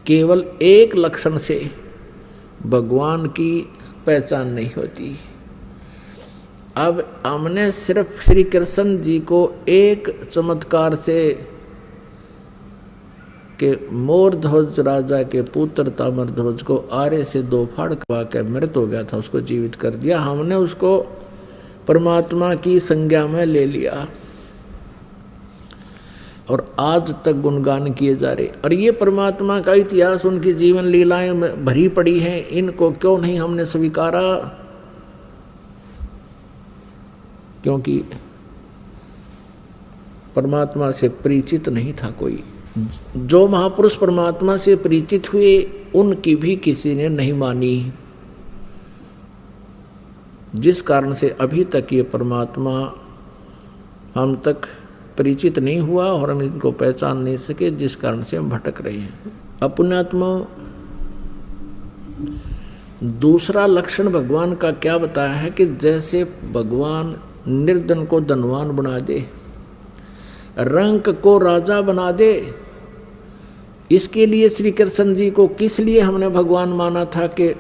केवल एक लक्षण से भगवान की पहचान नहीं होती। अब हमने सिर्फ श्री कृष्ण जी को एक चमत्कार से के मोर ध्वज राजा के पुत्र ताम्र ध्वज को आरे से 2 फाड़ करवा के मृत हो गया था, उसको जीवित कर दिया। हमने उसको परमात्मा की संज्ञा में ले लिया और आज तक गुणगान किए जा रहे। और ये परमात्मा का इतिहास, उनकी जीवन लीलाएं में भरी पड़ी हैं, इनको क्यों नहीं हमने स्वीकारा? क्योंकि परमात्मा से परिचित नहीं था कोई। जो महापुरुष परमात्मा से परिचित हुए उनकी भी किसी ने नहीं मानी, जिस कारण से अभी तक ये परमात्मा हम तक परिचित नहीं हुआ और हम इनको पहचान नहीं सके, जिस कारण से हम भटक रहे हैं। अपुण्यात्मा दूसरा लक्षण भगवान का क्या बताया है कि जैसे भगवान निर्धन को धनवान बना दे, रंक को राजा बना दे, इसके लिए श्री कृष्ण जी को किस लिए हमने भगवान माना था कि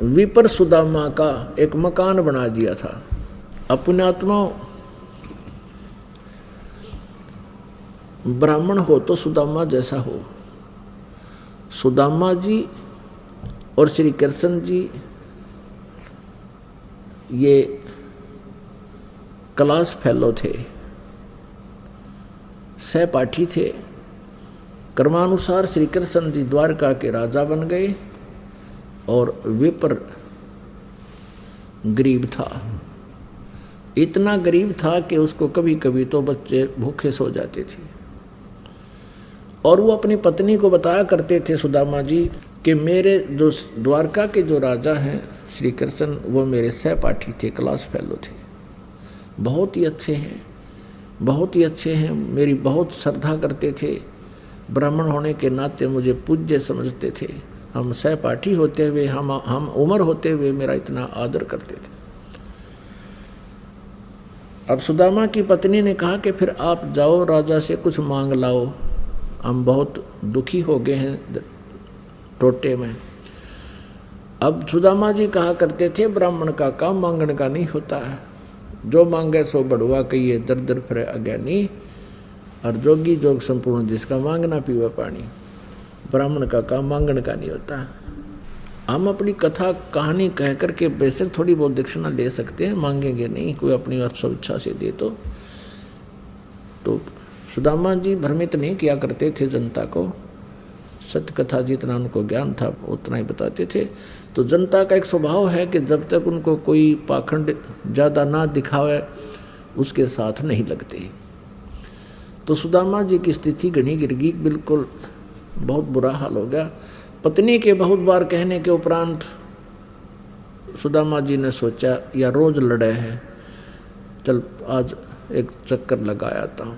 विपर सुदामा का एक मकान बना दिया था। अपुण्यात्मा ब्राह्मण हो तो सुदामा जैसा हो। सुदामा जी और श्री कृष्ण जी ये क्लास फेलो थे, सहपाठी थे। कर्मानुसार श्री कृष्ण जी द्वारका के राजा बन गए और विपर गरीब था, इतना गरीब था कि उसको कभी कभी तो बच्चे भूखे सो जाते थे। और वो अपनी पत्नी को बताया करते थे सुदामा जी कि मेरे जो द्वारका के जो राजा हैं श्री कृष्ण, वो मेरे सहपाठी थे, क्लास फेलो थे, बहुत ही अच्छे हैं, बहुत ही अच्छे हैं, मेरी बहुत श्रद्धा करते थे, ब्राह्मण होने के नाते मुझे पूज्य समझते थे। हम सहपाठी होते हुए, हम उम्र होते हुए मेरा इतना आदर करते थे। अब सुदामा की पत्नी ने कहा कि फिर आप जाओ राजा से कुछ मांग लाओ, हम बहुत दुखी हो गए हैं टोटे में। अब सुदामा जी कहा करते थे ब्राह्मण का काम मांगने का नहीं होता है, जो मांगे सो बढ़वा कहिए दर दर फिरे अज्ञानी, और जोगी जोग संपूर्ण जिसका मांगना पीवा पानी। ब्राह्मण का काम मांगने का नहीं होता। हम अपनी कथा कहानी कह करके बेशक थोड़ी बहुत दक्षिणा ले सकते हैं, मांगेंगे नहीं, कोई अपनी स्वेच्छा से दे तो सुदामा जी भ्रमित नहीं किया करते थे जनता को, सत्य कथा जितना उनको ज्ञान था उतना ही बताते थे। तो जनता का एक स्वभाव है कि जब तक उनको कोई पाखंड ज़्यादा ना दिखावे उसके साथ नहीं लगते। तो सुदामा जी की स्थिति घनी गिर गई, बिल्कुल बहुत बुरा हाल हो गया। पत्नी के बहुत बार कहने के उपरांत सुदामा जी ने सोचा या रोज लड़े हैं, चल आज एक चक्कर लगा आता हूँ।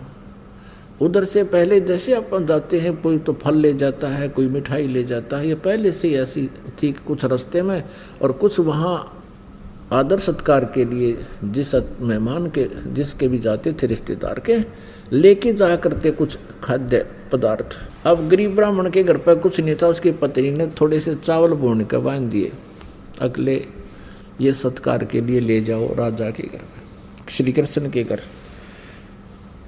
उधर से पहले जैसे अपन जाते हैं, कोई तो फल ले जाता है, कोई मिठाई ले जाता है, ये पहले से ऐसी थी कुछ रास्ते में, और कुछ वहाँ आदर सत्कार के लिए जिस मेहमान के जिसके भी जाते थे रिश्तेदार के, लेके जाया करते कुछ खाद्य पदार्थ। अब गरीब ब्राह्मण के घर पर कुछ नहीं था, उसकी पत्नी ने थोड़े से चावल भून के बांध दिए, अगले ये सत्कार के लिए ले जाओ राजा के घर में, श्री कृष्ण के घर।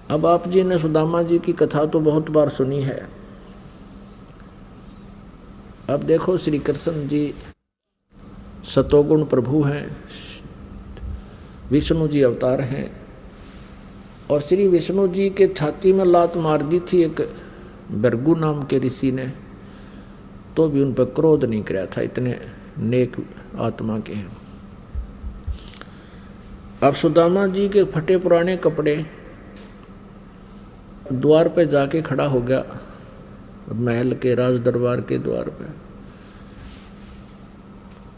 अब आप जी ने सुदामा जी की कथा तो बहुत बार सुनी है। अब देखो श्री कृष्ण जी सतोगुण प्रभु हैं, विष्णु जी अवतार हैं, और श्री विष्णु जी के छाती में लात मार दी थी एक भृगु नाम के ऋषि ने, तो भी उन पर क्रोध नहीं कराया था, इतने नेक आत्मा के हैं। अब सुदामा जी के फटे पुराने कपड़े, द्वार पे जाके खड़ा हो गया महल के राज दरबार के द्वार पे।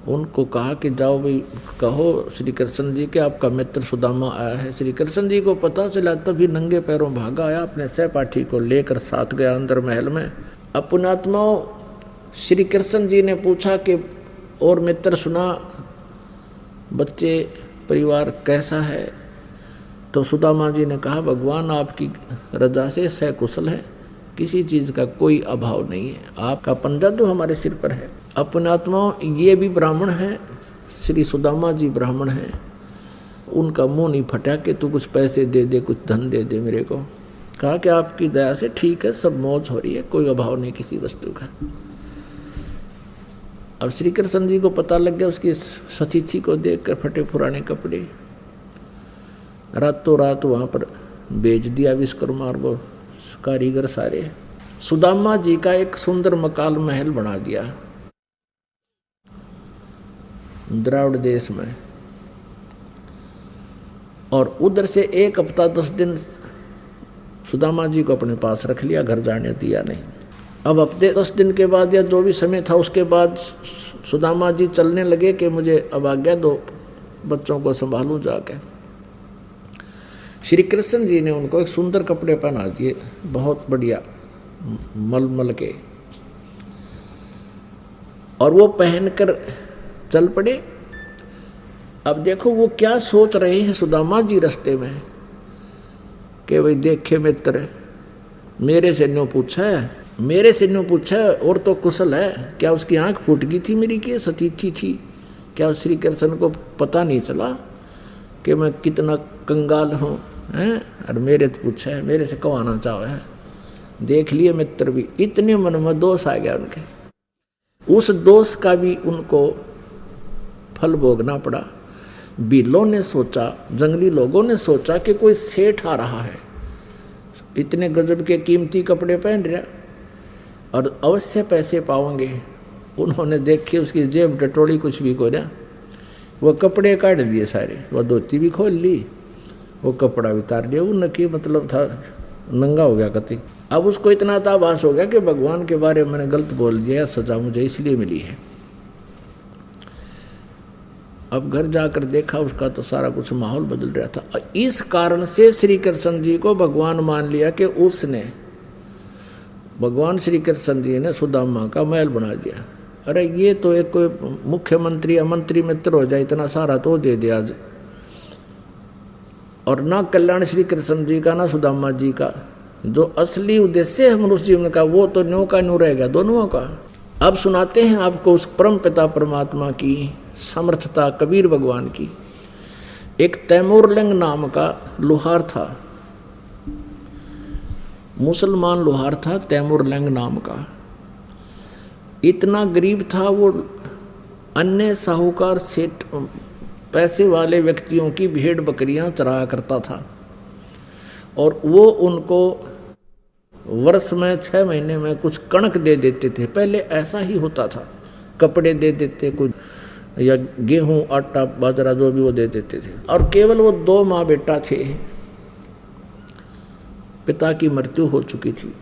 उनको कहा कि जाओ भाई कहो श्री कृष्ण जी के आपका मित्र सुदामा आया है। श्री कृष्ण जी को पता चला, तभी नंगे पैरों भागा आया, अपने सहपाठी को लेकर साथ गया अंदर महल में। अपुण्यात्माओं, श्री कृष्ण जी ने पूछा कि और मित्र सुना, बच्चे परिवार कैसा है? तो सुदामा जी ने कहा भगवान आपकी रजा से सकुशल है, किसी चीज़ का कोई अभाव नहीं है। आपका पंजा तो हमारे सिर पर है। अपने आत्माओं ये भी ब्राह्मण है, श्री सुदामा जी ब्राह्मण हैं। उनका मुंह नहीं फटा कि तू कुछ पैसे दे दे, कुछ धन दे दे मेरे को। कहा कि आपकी दया से ठीक है, सब मौज हो रही है, कोई अभाव नहीं किसी वस्तु का। अब श्री कृष्ण जी को पता लग गया उसकी सतीथि को देखकर, फटे पुराने कपड़े, रातों रात वहाँ पर बेच दिया विश्वकर्मा और वो कारीगर सारे। सुदामा जी का एक सुंदर मकान महल बना दिया द्राविड़ देश में, और उधर से 1 हफ्ता 10 दिन सुदामा जी को अपने पास रख लिया, घर जाने दिया नहीं। अब हफ्ते 10 दिन के बाद या जो भी समय था उसके बाद सुदामा जी चलने लगे कि मुझे अब आज्ञा दो, बच्चों को संभालूं जाके। श्री कृष्ण जी ने उनको एक सुंदर कपड़े पहना दिए, बहुत बढ़िया मलमल के, और वो पहनकर चल पड़े। अब देखो वो क्या सोच रहे हैं सुदामा जी रास्ते में कि भाई देखे मित्र, मेरे से न्यों पूछा है, मेरे से न्यों पूछा है, और तो कुशल है, क्या उसकी आंख फूट गई थी मेरी कि सतीथी थी? क्या श्री कृष्ण को पता नहीं चला कि मैं कितना कंगाल हूँ हैं? और मेरे से पूछा है, मेरे से कमाना चाहो है। देख लिए मित्र भी, इतने मन में दोष आ गया उनके। उस दोष का भी उनको फल भोगना पड़ा। बिल्लों ने सोचा, जंगली लोगों ने सोचा कि कोई सेठ आ रहा है, इतने गजब के कीमती कपड़े पहन रहा और अवश्य पैसे पाओगे। उन्होंने देखे उसकी जेब टटोड़ी, कुछ भी खोया, वो कपड़े काट दिए सारे, वो धोती भी खोल ली, वो कपड़ा भी उतार लिया। वो नकी मतलब था, नंगा हो गया कति। अब उसको इतना ताबास हो गया कि भगवान के बारे में मैंने गलत बोल दिया, सजा मुझे इसलिए मिली है। अब घर जाकर देखा उसका तो सारा कुछ माहौल बदल रहा था। इस कारण से श्री कृष्ण जी को भगवान मान लिया कि उसने, भगवान श्री कृष्ण जी ने सुदामा का महल बना दिया। अरे ये तो एक कोई मुख्यमंत्री या मंत्री मित्र हो जाए, इतना सारा तो दे दिया आज। और ना कल्याण श्री कृष्ण जी का ना सुदामा जी का, जो असली उद्देश्य है मनुष्य जीवन का, वो तो न्यों का न्यों रह गया दोनों का। अब सुनाते हैं आपको उस परम पिता परमात्मा की समर्थता, कबीर भगवान की। एक तैमूरलंग नाम का लोहार था, मुसलमान लोहार था, तैमूरलंग नाम का। इतना गरीब था वो, अन्य साहूकार सेठ पैसे वाले व्यक्तियों की भेड़ बकरियां चराया करता था, और वो उनको वर्ष में 6 महीने में कुछ कणक दे देते थे। पहले ऐसा ही होता था, कपड़े दे देते कुछ, या गेहूं आटा बाजरा जो भी वो दे देते थे। और केवल वो 2 माँ बेटा थे, पिता की मृत्यु हो चुकी थी।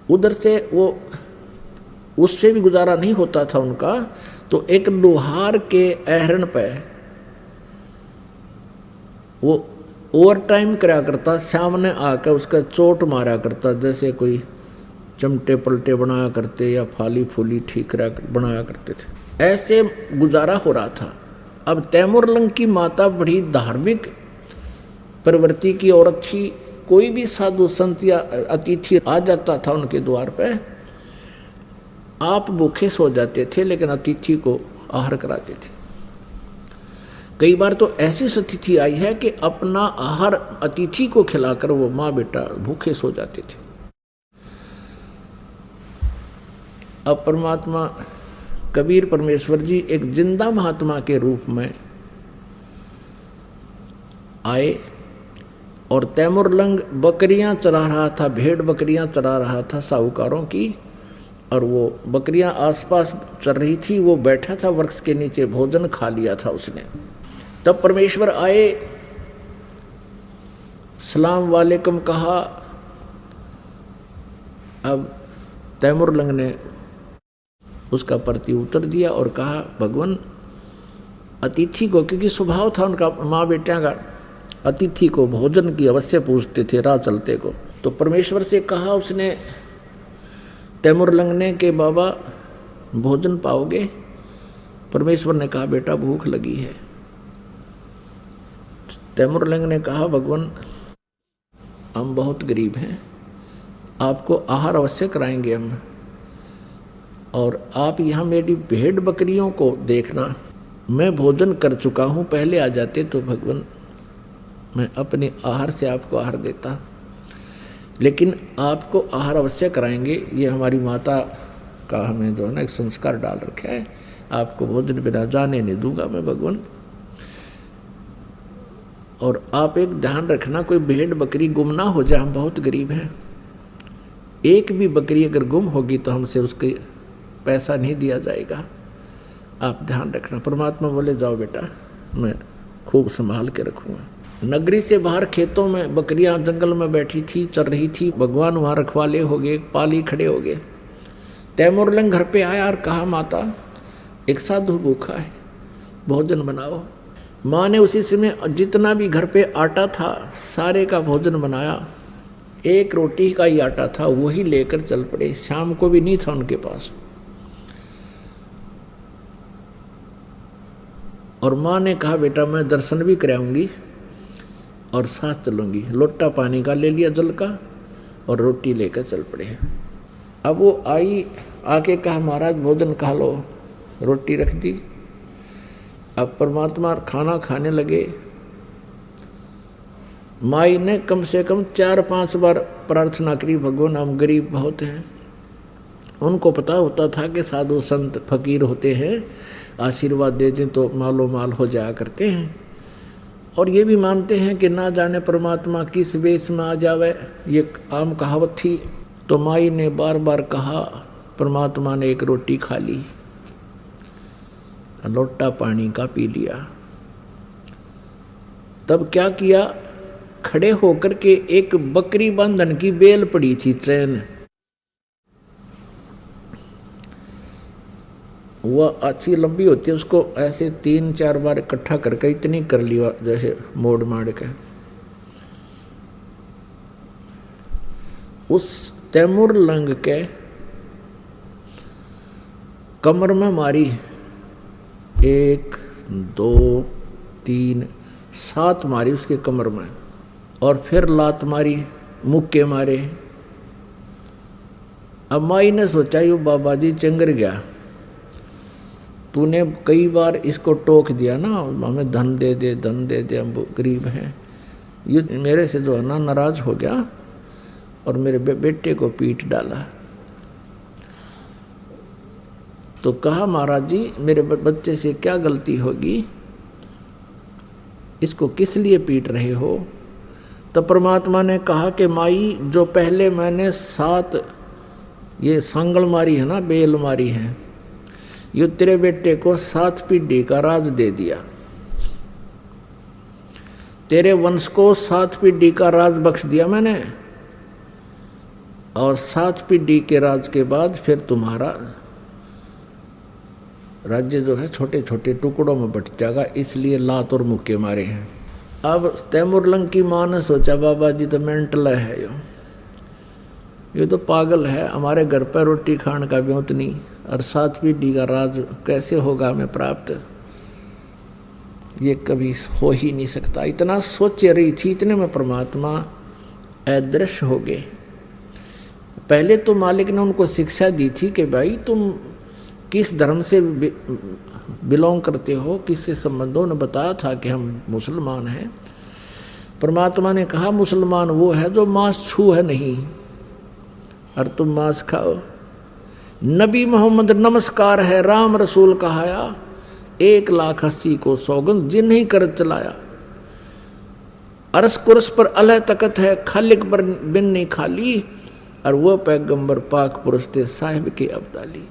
उधर से वो, उससे भी गुजारा नहीं होता था उनका, तो एक लोहार के अहरण पे वो ओवर टाइम करा करता, सामने आकर उसका चोट मारा करता, जैसे कोई चमटे पलटे बनाया करते या फाली फूली ठीक बनाया करते थे। ऐसे गुजारा हो रहा था। अब तैमूरलंग की माता बड़ी धार्मिक प्रवृत्ति की औरत थी। कोई भी साधु संत या अतिथि आ जाता था उनके द्वार पे, आप भूखे सो जाते थे, लेकिन अतिथि को आहार कराते थे। कई बार तो ऐसी स्थिति आई है कि अपना आहार अतिथि को खिलाकर वो माँ बेटा भूखे सो जाते थे। अब परमात्मा कबीर परमेश्वर जी एक जिंदा महात्मा के रूप में आए, और तैमूरलंग बकरियां चरा रहा था, भेड़ बकरियां चरा रहा था साहूकारों की, और वो बकरियां आसपास चल रही थी। वो बैठा था वृक्ष के नीचे, भोजन खा लिया था उसने। तब परमेश्वर आए, सलाम वालेकुम कहा। अब तैमूरलंग ने उसका प्रति उत्तर दिया और कहा, भगवान अतिथि को, क्योंकि स्वभाव था उनका माँ बेटिया का, अतिथि को भोजन की अवश्य पूछते थे राह चलते को। तो परमेश्वर से कहा उसने, तैमूरलंग ने, कि बाबा भोजन पाओगे? परमेश्वर ने कहा, बेटा भूख लगी है। तैमूरलंग ने कहा, भगवान हम बहुत गरीब हैं, आपको आहार अवश्य कराएंगे हम। और आप यहाँ मेरी भेड़ बकरियों को देखना, मैं भोजन कर चुका हूँ, पहले आ जाते तो भगवान मैं अपने आहार से आपको आहार देता, लेकिन आपको आहार अवश्य कराएंगे। ये हमारी माता का हमें जो है ना एक संस्कार डाल रखा है, आपको भोजन बिना जाने नहीं दूंगा मैं भगवान। और आप एक ध्यान रखना, कोई भेड़ बकरी गुम ना हो जाए, हम बहुत गरीब हैं। एक भी बकरी अगर गुम होगी तो हमसे उसके पैसा नहीं दिया जाएगा, आप ध्यान रखना। परमात्मा बोले जाओ बेटा, मैं खूब संभाल के रखूँगा। नगरी से बाहर खेतों में बकरियां जंगल में बैठी थी, चल रही थी। भगवान वहाँ रखवाले हो गए, पाली खड़े हो गए। तैमूरलंग घर पे आया और कहा माता एक साधु भूखा है, भोजन बनाओ। माँ ने उसी समय जितना भी घर पे आटा था सारे का भोजन बनाया। एक रोटी का ही आटा था, वही लेकर चल पड़े। शाम को भी नहीं था उनके पास। और माँ ने कहा बेटा मैं दर्शन भी कराऊंगी और साथ चलूंगी। लोटा पानी का ले लिया जल का और रोटी लेकर चल पड़े। अब वो आई, आके कहा महाराज भोजन खा लो, रोटी रख दी। अब परमात्मा खाना खाने लगे। माई ने कम से कम 4-5 बार प्रार्थना करी, भगवान हम गरीब बहुत हैं। उनको पता होता था कि साधु संत फकीर होते हैं, आशीर्वाद दे दें तो मालो माल हो जाया करते हैं। और ये भी मानते हैं कि ना जाने परमात्मा किस वेश में आ जावे, ये आम कहावत थी। तो माई ने बार बार कहा, परमात्मा ने एक रोटी खा ली, लोटा पानी का पी लिया। तब क्या किया, खड़े होकर के एक बकरी बंधन की बेल पड़ी थी चैन, वह अच्छी लंबी होती है, उसको ऐसे 3-4 बार इकट्ठा करके इतनी कर लिया जैसे मोड़ माड़ के। उस तैमूरलंग के कमर में मारी, 1, 2, 3, 7 मारी उसके कमर में। और फिर लात मारी, मुक्के मारे। अब माई ने सोचा यो बाबा जी चंगर गया, तूने कई बार इसको टोक दिया ना, हमें धन दे दे, धन दे दे, हम गरीब हैं। ये मेरे से जो है ना नाराज हो गया और मेरे बेटे को पीट डाला। तो कहा महाराज जी मेरे बच्चे से क्या गलती होगी, इसको किस लिए पीट रहे हो। तो परमात्मा ने कहा कि माई जो पहले मैंने 7 ये सांगल मारी है ना, बेल मारी है, ये तेरे बेटे को 7 पीढ़ी का राज दे दिया। तेरे वंश को 7 पीढ़ी का राज बख्श दिया मैंने। और 7 पीढ़ी के राज के बाद फिर तुम्हारा राज्य जो है छोटे छोटे टुकड़ों में बट जाएगा, इसलिए लात और मुक्के मारे हैं। अब तैमूरलंग की माँ ने सोचा बाबा जी तो मेंटल है, ये तो पागल है, हमारे घर पर रोटी खाने का ब्योत नहीं और 7 पीढ़ी का राज कैसे होगा हमें प्राप्त, ये कभी हो ही नहीं सकता। इतना सोच रही थी, इतने में परमात्मा अदृश्य हो गए। पहले तो मालिक ने उनको शिक्षा दी थी कि भाई तुम किस धर्म से बिलोंग करते हो, किससे संबंधों ने बताया था कि हम मुसलमान हैं। परमात्मा ने कहा मुसलमान वो है जो मांस छू है नहीं और तुम मांस खाओ। नबी मोहम्मद नमस्कार है, राम रसूल कहाया, 1,80,000 को सौगंध जिन्हीं कर चलाया। अरस कुरस पर अलह तकत है, खालिक पर बिन नहीं खाली, और वह पैगंबर पाक पुरुष थे साहिब के अब्दाली।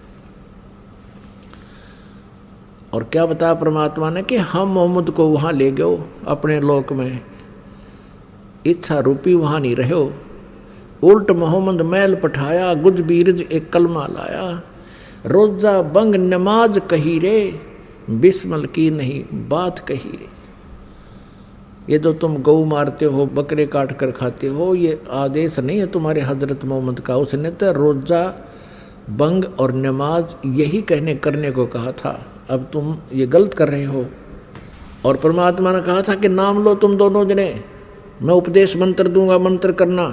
और क्या बताया परमात्मा ने कि हम मोहम्मद को वहाँ ले गए अपने लोक में, इच्छा रूपी वहाँ नहीं रहे हो। उल्ट मोहम्मद मैल पठाया, गुज बीरज एक कलमा लाया, रोजा बंग नमाज कही रे, बिस्मल की नहीं बात कही रे। ये जो तुम गऊ मारते हो, बकरे काट कर खाते हो, ये आदेश नहीं है तुम्हारे हजरत मोहम्मद का। उसने तो रोजा बंग और नमाज यही कहने करने को कहा था, अब तुम ये गलत कर रहे हो। और परमात्मा ने कहा था कि नाम लो तुम दोनों जने, मैं उपदेश मंत्र दूंगा, मंत्र करना।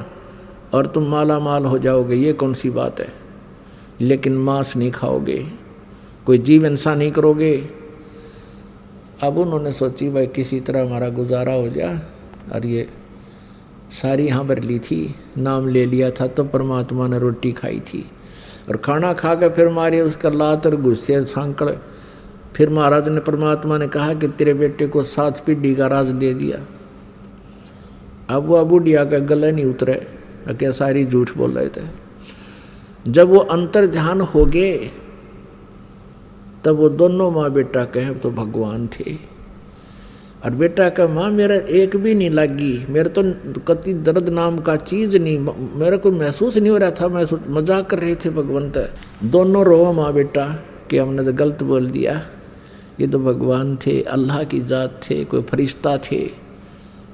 और तुम माला माल हो जाओगे, ये कौन सी बात है, लेकिन मांस नहीं खाओगे, कोई जीव हिंसा नहीं करोगे। अब उन्होंने सोची भाई किसी तरह हमारा गुजारा हो जाए, और ये सारी यहाँ भर ली थी, नाम ले लिया था तो परमात्मा ने रोटी खाई थी, और खाना खा के फिर मारे उसका लात और गुस्से सांकड़। फिर महाराज ने, परमात्मा ने कहा कि तेरे बेटे को 7 पीढ़ी का राज दे दिया। अब वो बुढ़िया का गले नहीं उतरे, क्या सारी झूठ बोल रहे थे। जब वो अंतर ध्यान हो गए तब वो दोनों माँ बेटा कहे तो भगवान थे। और बेटा का माँ मेरा एक भी नहीं लगी, मेरे तो कति दर्द नाम का चीज़ नहीं, मेरे को महसूस नहीं हो रहा था, मैं मजाक कर रहे थे भगवंत। दोनों रो माँ बेटा कि हमने तो गलत बोल दिया, ये तो भगवान थे, अल्लाह की जात थे, कोई फरिश्ता थे।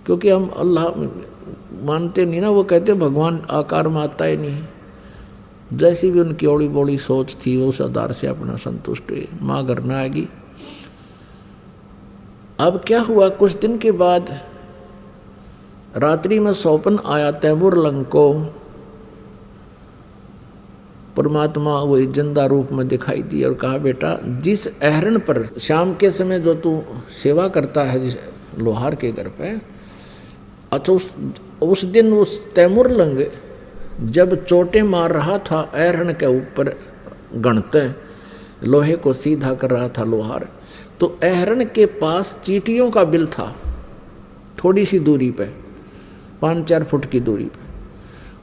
क्योंकि हम अल्लाह मानते नहीं ना, वो कहते भगवान आकार में आता ही नहीं। जैसी भी उनकी ओड़ी बोड़ी सोच थी वो उस आधार से अपना संतुष्ट हुए। माँ घर न आएगी। अब क्या हुआ, कुछ दिन के बाद रात्रि में स्वप्न आया तैमूर लंग को, परमात्मा वही जिंदा रूप में दिखाई दी और कहा बेटा जिस अहरण पर शाम के समय जो तू सेवा करता है जिस लोहार के घर पे, अच्छा उस दिन उस तैमूर लंग जब चोटें मार रहा था अहरण के ऊपर गणते लोहे को सीधा कर रहा था लोहार, तो अहरण के पास चींटियों का बिल था, थोड़ी सी दूरी पे, 5-4 फुट की दूरी पे,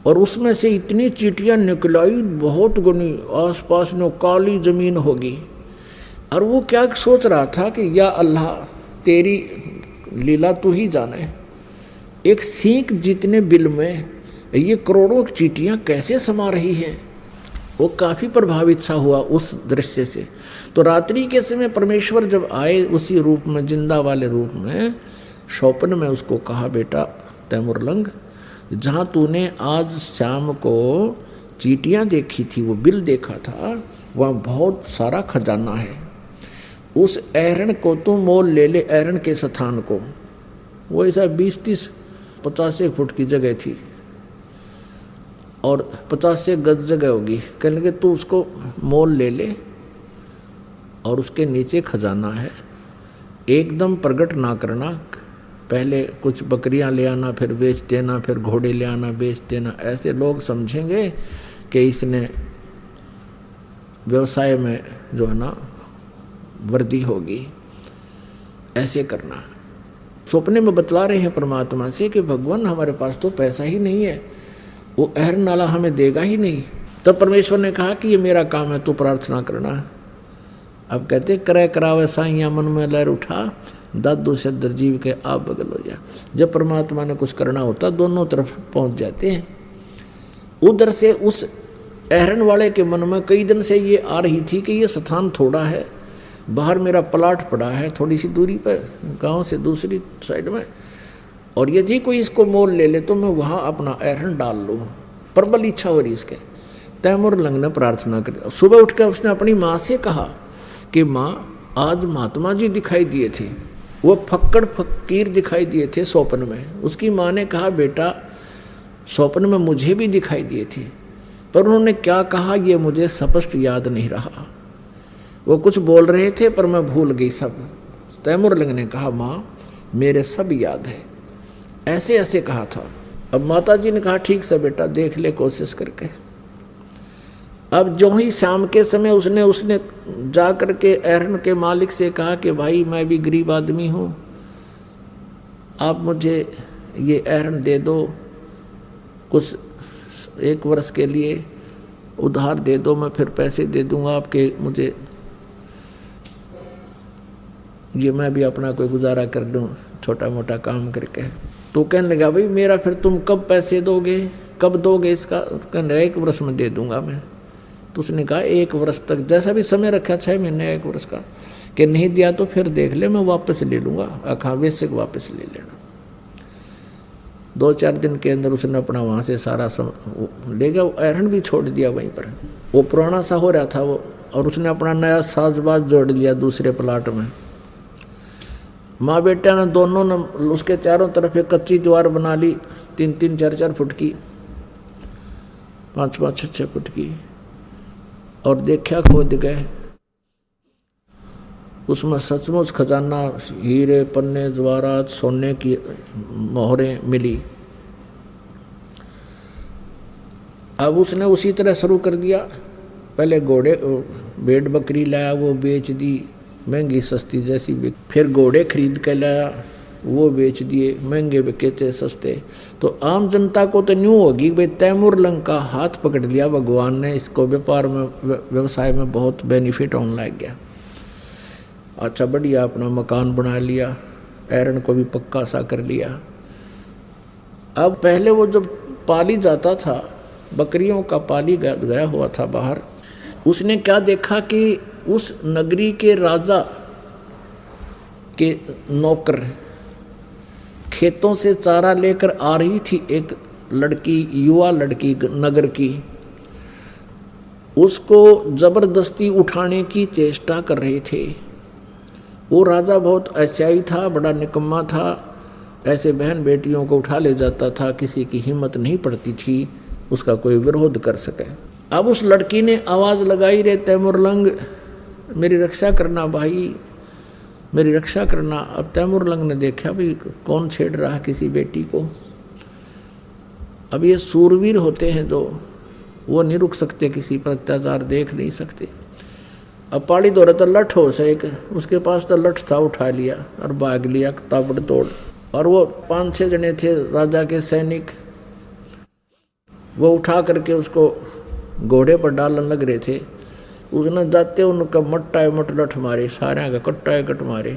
और उसमें से इतनी चींटियां निकलाई बहुत गुनी, आसपास में काली जमीन होगी। और वो क्या सोच रहा था कि या अल्लाह तेरी लीला तू ही जाने, एक सींग जितने बिल में ये करोड़ों चींटियां कैसे समा रही हैं। वो काफ़ी प्रभावित सा हुआ उस दृश्य से। तो रात्रि के समय परमेश्वर जब आए उसी रूप में, जिंदा वाले रूप में, स्वप्न में उसको कहा बेटा तैमूर लंग, जहाँ तूने आज शाम को चींटियाँ देखी थी, वो बिल देखा था, वहाँ बहुत सारा खजाना है। उस अहरण को तू मोल ले ले, अहरण के स्थान को। वो ऐसा 20-30-50 फुट की जगह थी और 50 गज जगह होगी। कहने लगे तू उसको मोल ले ले और उसके नीचे खजाना है, एकदम प्रकट ना करना, पहले कुछ बकरियां ले आना फिर बेच देना, फिर घोड़े ले आना बेच देना, ऐसे लोग समझेंगे कि इसने व्यवसाय में जो है ना वृद्धि होगी, ऐसे करना। सपने में बतला रहे हैं परमात्मा से कि भगवान हमारे पास तो पैसा ही नहीं है, वो अहरण नाला हमें देगा ही नहीं। तब परमेश्वर ने कहा कि ये मेरा काम है, तू प्रार्थना करना। अब कहते करे करावे साइया मन में लहर उठा, दादू से दरजीव के आप बगल हो जा। जब परमात्मा ने कुछ करना होता दोनों तरफ पहुंच जाते हैं। उधर से उस अहरण वाले के मन में कई दिन से ये आ रही थी कि ये स्थान थोड़ा है, बाहर मेरा प्लाट पड़ा है थोड़ी सी दूरी पर, गांव से दूसरी साइड में, और यदि कोई इसको मोल ले ले तो मैं वहाँ अपना अहरण डाल लूँ। प्रबल इच्छा हो रही इसके। तैमूर लंग ने प्रार्थना कर, सुबह उठ कर उसने अपनी माँ से कहा कि माँ आज महात्मा जी दिखाई दिए थे, वो फक्कड़ फकीर दिखाई दिए थे स्वप्न में। उसकी माँ ने कहा बेटा स्वप्न में मुझे भी दिखाई दिए थे, पर उन्होंने क्या कहा ये मुझे स्पष्ट याद नहीं रहा। वो कुछ बोल रहे थे पर मैं भूल गई सब। तैमूर लंग ने कहा माँ मेरे सब याद है, ऐसे ऐसे कहा था। अब माता जी ने कहा ठीक से बेटा देख ले कोशिश करके। अब जो ही शाम के समय उसने जा कर के अहरण के मालिक से कहा कि भाई मैं भी गरीब आदमी हूँ, आप मुझे ये अहरण दे दो, कुछ 1 वर्ष के लिए उधार दे दो, मैं फिर पैसे दे दूंगा आपके, मुझे ये मैं भी अपना कोई गुजारा कर दूँ छोटा मोटा काम करके। तो कहने लगा भाई मेरा फिर तुम कब पैसे दोगे, कब दोगे इसका? कहने 1 वर्ष में दे दूंगा मैं। तो उसने कहा 1 वर्ष तक, जैसा भी समय रखा 6 महीने 1 वर्ष का, कि नहीं दिया तो फिर देख ले मैं वापस ले लूँगा, अखा बेसिक वापस ले लेना। 2-4 दिन के अंदर उसने अपना वहाँ से सारा ले गया, अहरण भी छोड़ दिया वहीं पर। वो पुराना सा हो रहा था वो, और उसने अपना नया साजबाज जोड़ लिया दूसरे प्लाट में। माँ बेटा ने दोनों ने उसके चारों तरफ एक कच्ची दीवार बना ली 3-3, 4-4 फुट की, 5-5 6-6 फुट की, और देखा खोद गए, उसमें सचमुच खजाना, हीरे पन्ने जवाहरात सोने की मोहरें मिली। अब उसने उसी तरह शुरू कर दिया, पहले घोड़े भेड़ बकरी लाया, वो बेच दी महंगी सस्ती जैसी बिक, फिर घोड़े खरीद कर लाया, वो बेच दिए, महंगे बिके थे सस्ते। तो आम जनता को तो न्यू होगी भाई तैमूर लंग का हाथ पकड़ लिया भगवान ने, इसको व्यापार में व्यवसाय में बहुत बेनिफिट होने लग गया। अच्छा बढ़िया अपना मकान बना लिया, एरन को भी पक्का सा कर लिया। अब पहले वो जब पाली जाता था, बकरियों का पाली गया हुआ था बाहर, उसने क्या देखा कि उस नगरी के राजा के नौकर खेतों से चारा लेकर आ रही थी एक लड़की, युवा लड़की नगर की, उसको जबरदस्ती उठाने की चेष्टा कर रहे थे। वो राजा बहुत ऐसाई था, बड़ा निकम्मा था, ऐसे बहन बेटियों को उठा ले जाता था, किसी की हिम्मत नहीं पड़ती थी उसका कोई विरोध कर सके। अब उस लड़की ने आवाज़ लगाई, रे तैमूर लंग मेरी रक्षा करना भाई, मेरी रक्षा करना। अब तैमूर लंग ने देखा भी कौन छेड़ रहा किसी बेटी को। अब ये सूरवीर होते हैं जो, वो नहीं रुक सकते, किसी पर अत्याचार देख नहीं सकते। अब पाली दौरे तो लठ हो से एक, उसके पास तो लठ था, उठा लिया और भाग लिया ताबड़तोड़। और वो 5-6 जने थे राजा के सैनिक, वो उठा करके उसको घोड़े पर डालने लग रहे थे। उसने जाते उनका मट्टा मट लठ मारे, सारे का कट्टा कट मारे।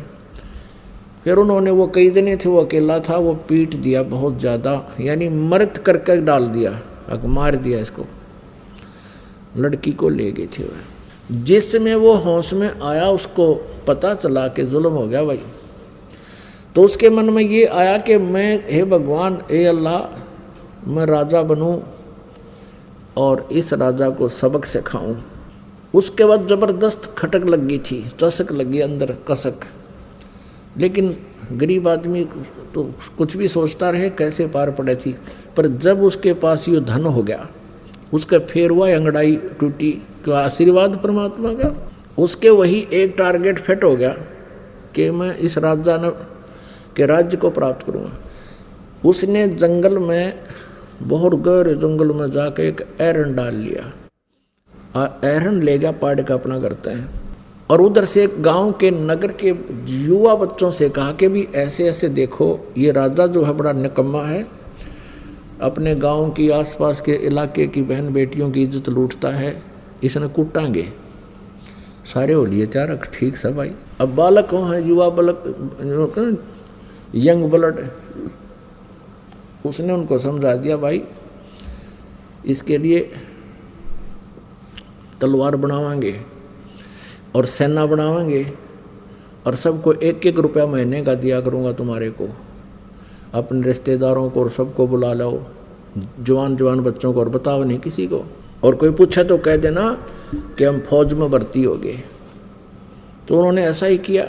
फिर उन्होंने, वो कई जने थे, वो अकेला था, वो पीट दिया बहुत ज़्यादा, यानी मर्द करके डाल दिया, मार दिया इसको। लड़की को ले गए थे वह। जिसमें वो होश में आया उसको पता चला कि जुल्म हो गया भाई, तो उसके मन में ये आया कि मैं, हे भगवान, हे अल्लाह, मैं राजा बनूं और इस राजा को सबक सिखाऊं। उसके बाद ज़बरदस्त खटक लग गई थी, चसक लगी अंदर कसक। लेकिन गरीब आदमी तो कुछ भी सोचता रहे कैसे पार पड़े थी। पर जब उसके पास ये धन हो गया, उसका फेर हुआ, अंगड़ाई टूटी, क्यों आशीर्वाद परमात्मा का। उसके वही एक टारगेट फिट हो गया कि मैं इस राजा के राज्य को प्राप्त करूँगा। उसने जंगल में, बहुत गहरे जंगल में जाके एक एरन डाल लिया, एरन ले गया पाड़ का अपना करते हैं। और उधर से एक गांव के नगर के युवा बच्चों से कहा कि भी ऐसे ऐसे देखो, ये राजा जो है बड़ा निकम्मा है, अपने गांव की आसपास के इलाके की बहन बेटियों की इज्जत लूटता है, इसने कूटांगे। सारे हो लिए तैयार, ठीक सब भाई। अब बालक हो हैं, युवा बालक, यंग ब्लड, उसने उनको समझा दिया भाई इसके लिए तलवार बनावांगे और सेना बनावांगे और सबको 1-1 रुपया महीने का दिया करूँगा तुम्हारे को, अपने रिश्तेदारों को और सबको बुला लाओ, जवान जवान बच्चों को, और बताओ नहीं किसी को, और कोई पूछा तो कह देना कि हम फौज में भर्ती हो गए। तो उन्होंने ऐसा ही किया,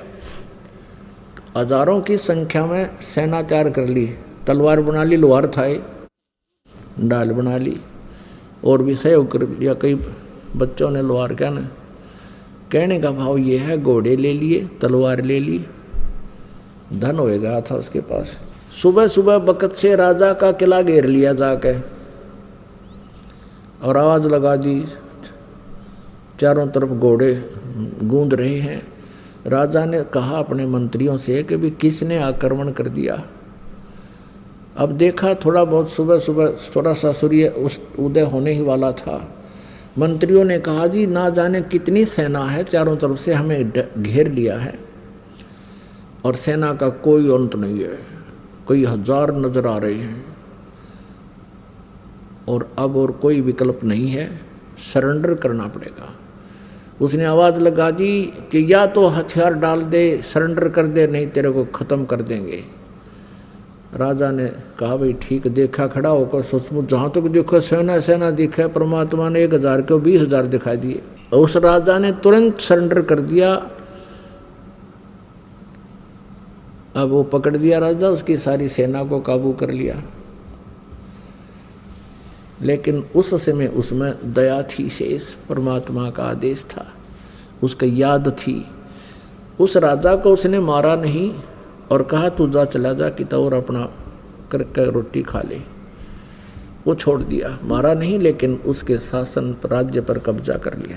हजारों की संख्या में सेना तैयार कर ली, तलवार बना ली, लोहार था, डाल बना ली, और भी सहयोग कर लिया। कई बच्चों ने लोहार क्या ना कहने का भाव ये है, घोड़े ले लिए, तलवार ले ली, धन हो गया था उसके पास। सुबह सुबह बकत से राजा का किला घेर लिया जाके और आवाज़ लगा दी, चारों तरफ घोड़े गूंज रहे हैं। राजा ने कहा अपने मंत्रियों से कि भी किसने आक्रमण कर दिया। अब देखा थोड़ा बहुत, सुबह सुबह थोड़ा सा सूर्य उदय होने ही वाला था। मंत्रियों ने कहा जी ना जाने कितनी सेना है, चारों तरफ से हमें घेर लिया है और सेना का कोई अंत नहीं है, कई हजार नजर आ रहे हैं और अब और कोई विकल्प नहीं है, सरेंडर करना पड़ेगा। उसने आवाज़ लगा दी कि या तो हथियार डाल दे, सरेंडर कर दे, नहीं तेरे को ख़त्म कर देंगे। राजा ने कहा भाई ठीक, देखा खड़ा होकर सचमुच जहाँ तक देखो सेना सेना दिखा, परमात्मा ने 1000 को 20,000 दिखाई दिए। उस राजा ने तुरंत सरेंडर कर दिया। अब वो पकड़ दिया राजा, उसकी सारी सेना को काबू कर लिया। लेकिन उस समय उसमें दया थी शेष, परमात्मा का आदेश था, उसकी याद थी। उस राजा को उसने मारा नहीं और कहा तू जा, चला जा कि तो और अपना करके रोटी खा ले, वो छोड़ दिया, मारा नहीं, लेकिन उसके शासन राज्य पर कब्जा कर लिया।